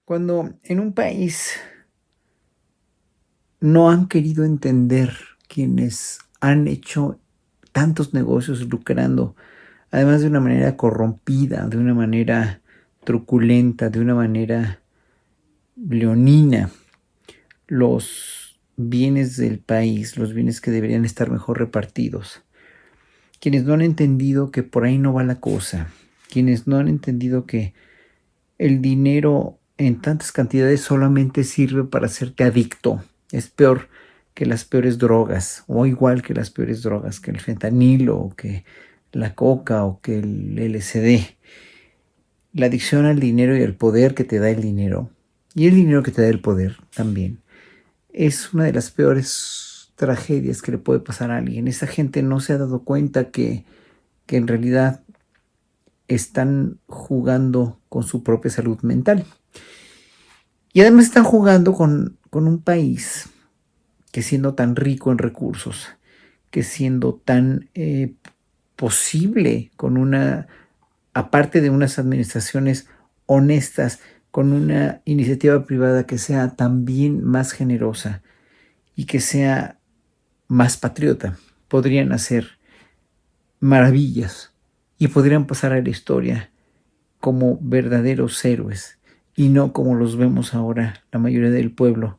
Cuando en un país no han querido entender quienes han hecho tantos negocios lucrando, además de una manera corrompida, de una manera truculenta, de una manera leonina, los bienes del país, los bienes que deberían estar mejor repartidos. Quienes no han entendido que por ahí no va la cosa, quienes no han entendido que el dinero en tantas cantidades solamente sirve para hacerte adicto. Es peor que las peores drogas, o igual que las peores drogas, que el fentanilo, o que la coca, o que el LSD. La adicción al dinero y al poder que te da el dinero, y el dinero que te da el poder también, es una de las peores tragedias que le puede pasar a alguien. Esa gente no se ha dado cuenta que en realidad están jugando con su propia salud mental. Y además están jugando con un país que, siendo tan rico en recursos, que siendo tan posible, con una, aparte de unas administraciones honestas, con una iniciativa privada que sea también más generosa y que sea más patriota, podrían hacer maravillas y podrían pasar a la historia como verdaderos héroes y no como los vemos ahora la mayoría del pueblo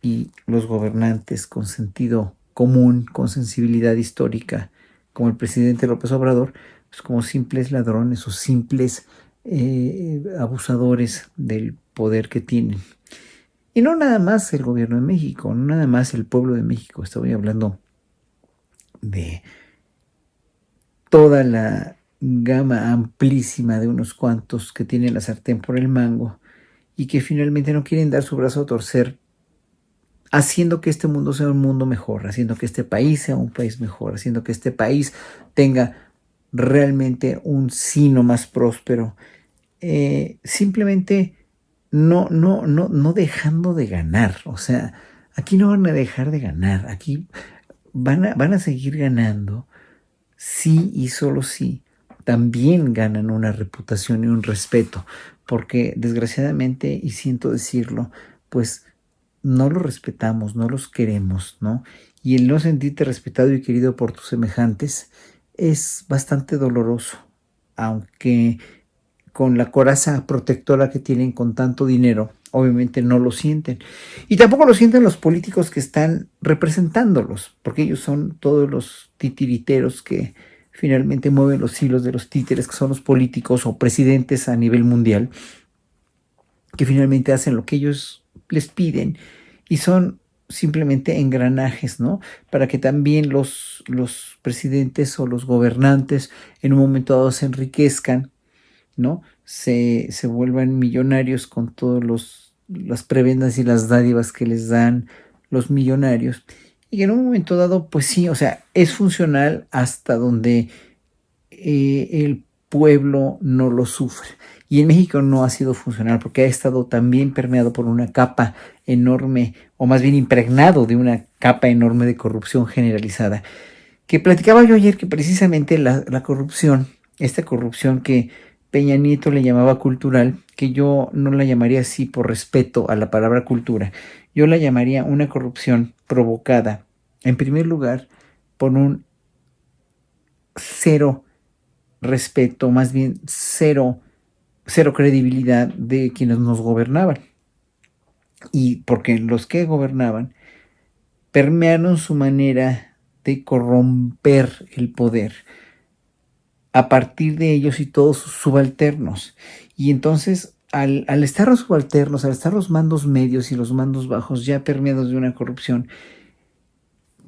y los gobernantes con sentido común, con sensibilidad histórica, como el presidente López Obrador, pues como simples ladrones o simples abusadores del poder que tienen. Y no nada más el gobierno de México, no nada más el pueblo de México, estoy hablando de toda la gama amplísima de unos cuantos que tienen la sartén por el mango y que finalmente no quieren dar su brazo a torcer, haciendo que este mundo sea un mundo mejor, haciendo que este país sea un país mejor, haciendo que este país tenga realmente un sino más próspero, simplemente no dejando de ganar. O sea, aquí no van a dejar de ganar, aquí van a seguir ganando, sí y solo sí también ganan una reputación y un respeto, porque desgraciadamente, y siento decirlo, pues no los respetamos, no los queremos, ¿no? Y el no sentirte respetado y querido por tus semejantes es bastante doloroso, aunque con la coraza protectora que tienen con tanto dinero, obviamente no lo sienten. Y tampoco lo sienten los políticos que están representándolos, porque ellos son todos los titiriteros que finalmente mueven los hilos de los títeres, que son los políticos o presidentes a nivel mundial, que finalmente hacen lo que ellos les piden y son simplemente engranajes, ¿no? Para que también los presidentes o los gobernantes en un momento dado se enriquezcan, ¿no? Se vuelvan millonarios con todas las prebendas y las dádivas que les dan los millonarios. Y en un momento dado, pues sí, o sea, es funcional hasta donde el pueblo no lo sufre. Y en México no ha sido funcional porque ha estado también permeado por una capa enorme, o más bien impregnado de una capa enorme de corrupción generalizada. Que platicaba yo ayer que precisamente la corrupción, esta corrupción que Peña Nieto le llamaba cultural, que yo no la llamaría así por respeto a la palabra cultura, yo la llamaría una corrupción provocada, en primer lugar, por un cero respeto, más bien cero credibilidad de quienes nos gobernaban. Y porque los que gobernaban permearon su manera de corromper el poder a partir de ellos y todos sus subalternos. Y entonces, al estar los subalternos, al estar los mandos medios y los mandos bajos ya permeados de una corrupción,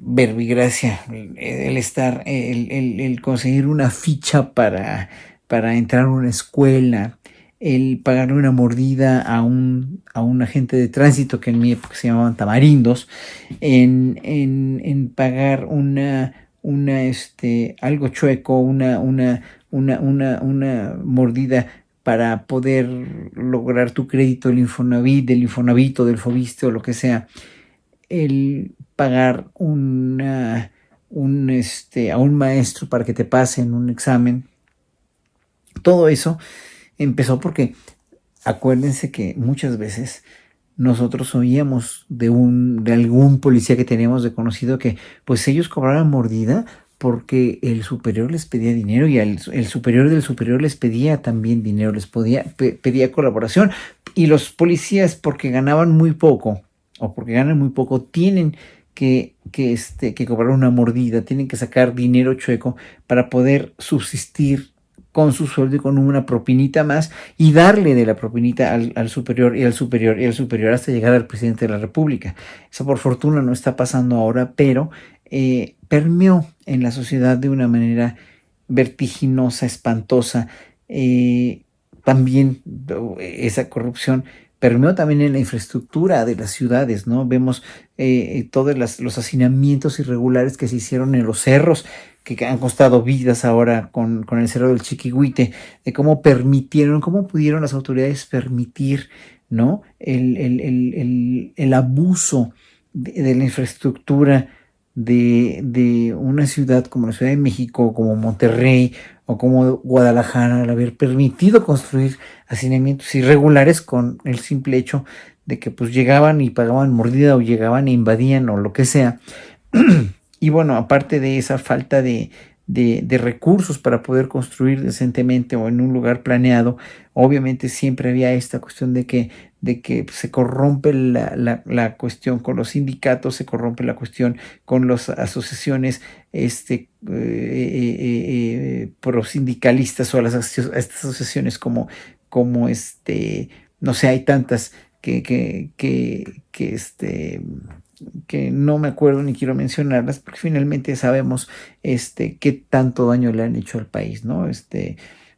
verbigracia, el conseguir una ficha para entrar a una escuela, el pagarle una mordida a un agente de tránsito que en mi época se llamaban tamarindos, en pagar algo chueco, una mordida para poder lograr tu crédito del Infonavit, del Infonavito, del Fobiste o lo que sea, el pagar a un maestro para que te pasen un examen. Todo eso empezó porque acuérdense que muchas veces nosotros oíamos de algún policía que teníamos de conocido que pues ellos cobraban mordida porque el superior les pedía dinero y el superior del superior les pedía también dinero, pedía colaboración. Y los policías, porque ganaban muy poco o porque ganan muy poco, tienen que cobrar una mordida, tienen que sacar dinero chueco para poder subsistir con su sueldo y con una propinita más y darle de la propinita al superior y al superior y al superior hasta llegar al presidente de la República. Eso por fortuna no está pasando ahora, pero permeó en la sociedad de una manera vertiginosa, espantosa. También esa corrupción permeó también en la infraestructura de las ciudades, ¿no? Vemos todos los hacinamientos irregulares que se hicieron en los cerros, que han costado vidas ahora con el cerro del Chiquihuite, de cómo cómo pudieron las autoridades permitir, ¿no? El abuso de la infraestructura de una ciudad como la Ciudad de México, como Monterrey o como Guadalajara, al haber permitido construir hacinamientos irregulares con el simple hecho de que pues llegaban y pagaban mordida o llegaban e invadían o lo que sea. Y bueno, aparte de esa falta de recursos para poder construir decentemente o en un lugar planeado, obviamente siempre había esta cuestión de que se corrompe la cuestión con los sindicatos, se corrompe la cuestión con las asociaciones prosindicalistas o estas asociaciones como no sé, hay tantas que no me acuerdo ni quiero mencionarlas, porque finalmente sabemos qué tanto daño le han hecho al país, ¿no?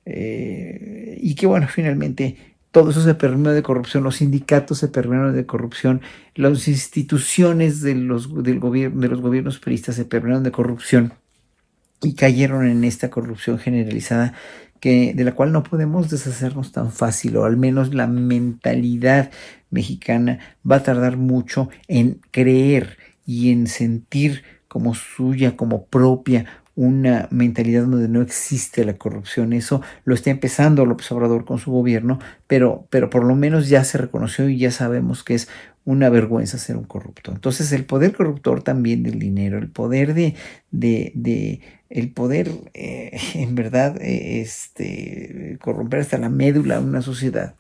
Y que bueno, finalmente todo eso se permeó de corrupción, los sindicatos se permearon de corrupción, las instituciones del gobierno, de los gobiernos peristas se permearon de corrupción y cayeron en esta corrupción generalizada de la cual no podemos deshacernos tan fácil, o al menos la mentalidad mexicana va a tardar mucho en creer y en sentir como suya, como propia, una mentalidad donde no existe la corrupción. Eso lo está empezando López Obrador con su gobierno, pero por lo menos ya se reconoció y ya sabemos que es una vergüenza ser un corrupto. Entonces el poder corruptor también del dinero, el poder el poder en verdad corromper hasta la médula de una sociedad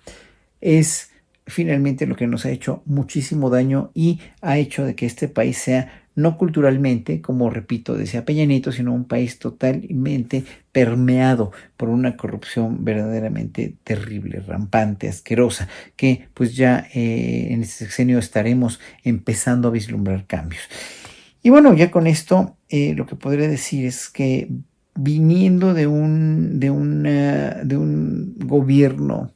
es finalmente lo que nos ha hecho muchísimo daño y ha hecho de que este país sea no culturalmente, como repito, decía Peña Nieto, sino un país totalmente permeado por una corrupción verdaderamente terrible, rampante, asquerosa, que pues ya en este sexenio estaremos empezando a vislumbrar cambios. Y bueno, ya con esto lo que podría decir es que viniendo de un gobierno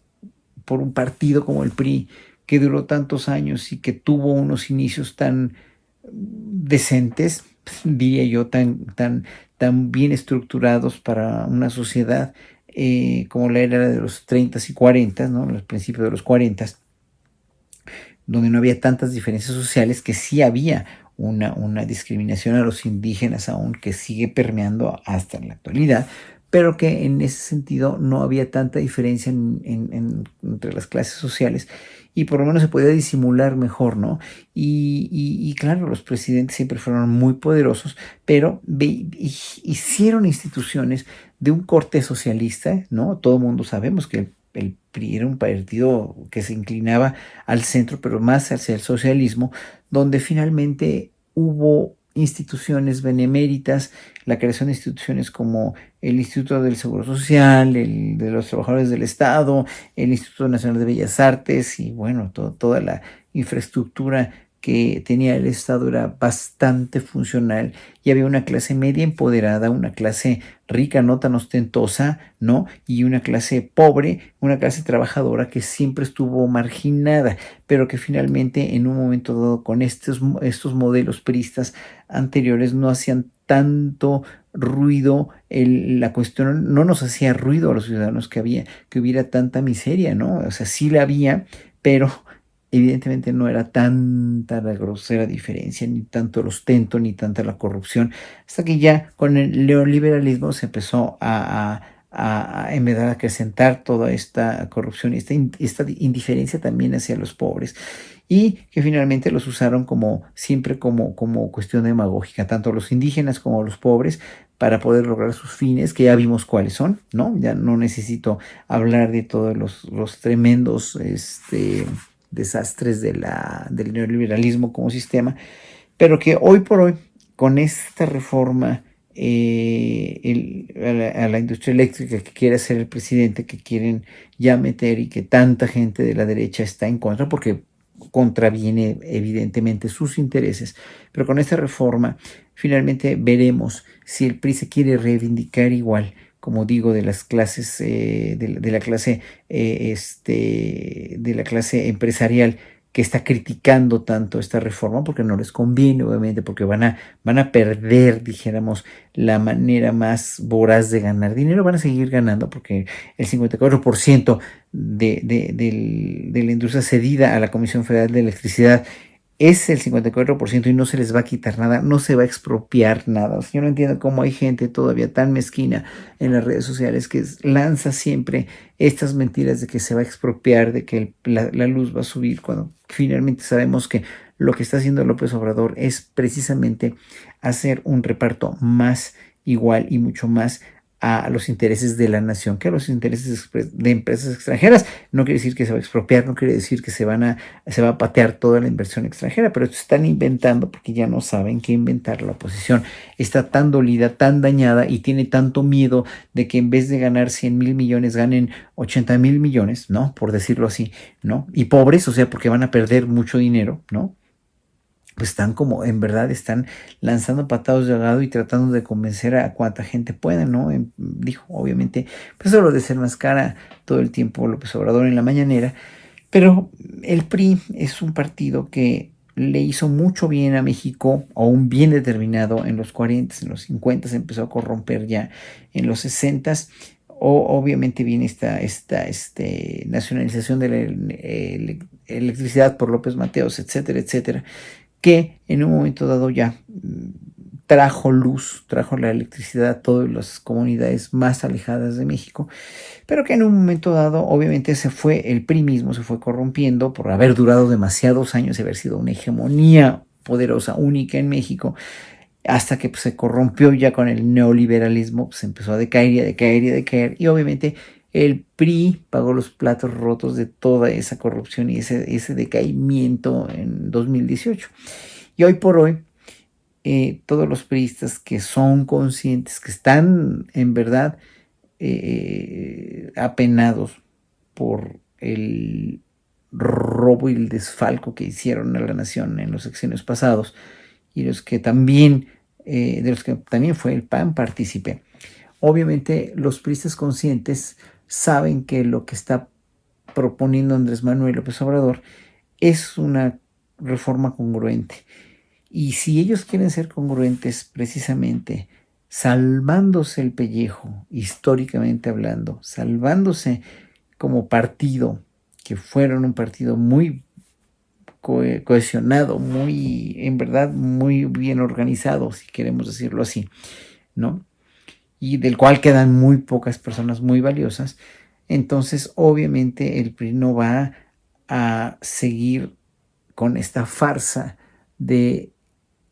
por un partido como el PRI, que duró tantos años y que tuvo unos inicios tan decentes, diría yo, tan bien estructurados para una sociedad como la era de los 30 y 40, ¿no? Los principios de los 40, donde no había tantas diferencias sociales, que sí había una discriminación a los indígenas aún que sigue permeando hasta en la actualidad, pero que en ese sentido no había tanta diferencia entre las clases sociales y por lo menos se podía disimular mejor, ¿no? Y claro, los presidentes siempre fueron muy poderosos, pero hicieron instituciones de un corte socialista, ¿no? Todo el mundo sabemos que el PRI era un partido que se inclinaba al centro, pero más hacia el socialismo, donde finalmente hubo instituciones beneméritas, la creación de instituciones como el Instituto del Seguro Social, el de los Trabajadores del Estado, el Instituto Nacional de Bellas Artes y bueno, toda la infraestructura que tenía el Estado era bastante funcional y había una clase media empoderada, una clase rica, no tan ostentosa, ¿no? Y una clase pobre, una clase trabajadora que siempre estuvo marginada, pero que finalmente en un momento dado con estos modelos priistas anteriores no hacían tanto ruido, la cuestión no nos hacía ruido a los ciudadanos que hubiera tanta miseria, ¿no? O sea, sí la había, pero evidentemente no era tanta la grosera diferencia, ni tanto el ostento, ni tanta la corrupción, hasta que ya con el neoliberalismo se empezó a en verdad acrecentar toda esta corrupción y esta indiferencia también hacia los pobres. Y que finalmente los usaron como siempre como cuestión demagógica, tanto los indígenas como los pobres, para poder lograr sus fines, que ya vimos cuáles son, ¿no? Ya no necesito hablar de todos los tremendos desastres del neoliberalismo como sistema, pero que hoy por hoy, con esta reforma a la industria eléctrica que quiere hacer el presidente, que quieren ya meter y que tanta gente de la derecha está en contra, porque contraviene evidentemente sus intereses, pero con esta reforma finalmente veremos si el PRI se quiere reivindicar igual, como digo, de las clases, de la clase empresarial que está criticando tanto esta reforma, porque no les conviene, obviamente, porque van a perder, dijéramos, la manera más voraz de ganar dinero. Van a seguir ganando porque el 54% de la industria cedida a la Comisión Federal de Electricidad es el 54% y no se les va a quitar nada, no se va a expropiar nada. O sea, yo no entiendo cómo hay gente todavía tan mezquina en las redes sociales que lanza siempre estas mentiras de que se va a expropiar, de que la luz va a subir, cuando finalmente sabemos que lo que está haciendo López Obrador es precisamente hacer un reparto más igual y mucho más a los intereses de la nación que a los intereses de empresas extranjeras. No quiere decir que se va a expropiar, no quiere decir que se va a patear toda la inversión extranjera, pero están inventando porque ya no saben qué inventar. La oposición está tan dolida, tan dañada y tiene tanto miedo de que en vez de ganar 100,000 millones ganen 80,000 millones, ¿no? Por decirlo así, ¿no? Y pobres, o sea, porque van a perder mucho dinero, ¿no? Pues están como, en verdad, están lanzando patados de ahogado y tratando de convencer a cuanta gente pueda, ¿no? Dijo, obviamente, pues eso lo desenmascara todo el tiempo López Obrador en la mañanera, pero el PRI es un partido que le hizo mucho bien a México, o un bien determinado en los 40, en los 50 se empezó a corromper ya, en los 60 obviamente viene esta nacionalización de la electricidad por López Mateos, etcétera, etcétera, que en un momento dado ya trajo la electricidad a todas las comunidades más alejadas de México, pero que en un momento dado obviamente el PRI mismo se fue corrompiendo por haber durado demasiados años y haber sido una hegemonía poderosa, única en México, hasta que pues, se corrompió ya con el neoliberalismo, pues empezó a decaer y a decaer y a decaer, y obviamente el PRI pagó los platos rotos de toda esa corrupción y ese decaimiento en 2018. Y hoy por hoy, todos los priistas que son conscientes, que están en verdad apenados por el robo y el desfalco que hicieron a la nación en los sexenios pasados, y de los que también fue el PAN partícipe. Obviamente los priistas conscientes saben que lo que está proponiendo Andrés Manuel López Obrador es una reforma congruente. Y si ellos quieren ser congruentes precisamente salvándose el pellejo, históricamente hablando, salvándose como partido, que fueron un partido muy cohesionado, muy, en verdad, muy bien organizado, si queremos decirlo así, ¿no? Y del cual quedan muy pocas personas muy valiosas, entonces obviamente el PRI no va a seguir con esta farsa de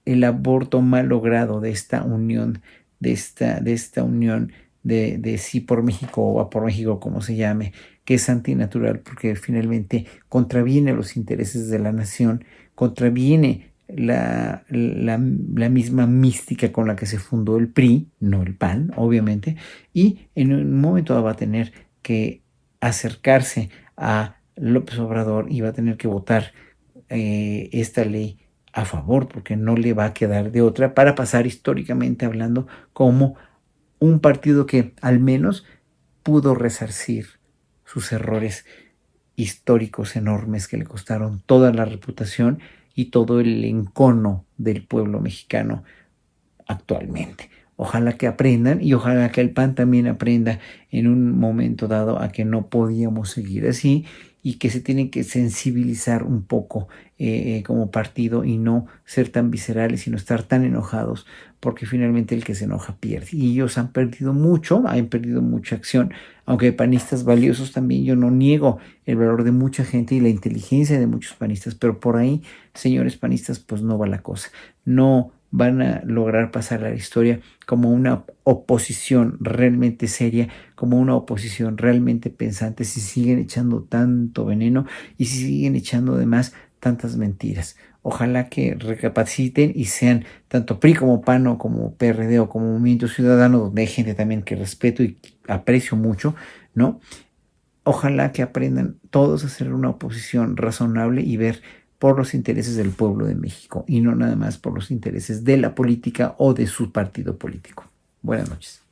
el aborto mal logrado de esta unión, de esta unión de sí por México o a por México, como se llame, que es antinatural porque finalmente contraviene los intereses de la nación, contraviene la misma mística con la que se fundó el PRI, no el PAN, obviamente, y en un momento va a tener que acercarse a López Obrador y va a tener que votar esta ley a favor, porque no le va a quedar de otra para pasar históricamente hablando como un partido que al menos pudo resarcir sus errores históricos enormes que le costaron toda la reputación y todo el encono del pueblo mexicano actualmente. Ojalá que aprendan y ojalá que el PAN también aprenda en un momento dado a que no podíamos seguir así y que se tienen que sensibilizar un poco como partido y no ser tan viscerales, sino estar tan enojados, porque finalmente el que se enoja pierde. Y ellos han perdido mucho, han perdido mucha acción, aunque hay panistas valiosos también. Yo no niego el valor de mucha gente y la inteligencia de muchos panistas, pero por ahí, señores panistas, pues no va la cosa. No van a lograr pasar a la historia como una oposición realmente seria, como una oposición realmente pensante, si siguen echando tanto veneno y si siguen echando además tantas mentiras. Ojalá que recapaciten y sean tanto PRI como PAN o como PRD o como Movimiento Ciudadano, donde hay gente también que respeto y aprecio mucho, ¿no? Ojalá que aprendan todos a hacer una oposición razonable y ver por los intereses del pueblo de México y no nada más por los intereses de la política o de su partido político. Buenas noches.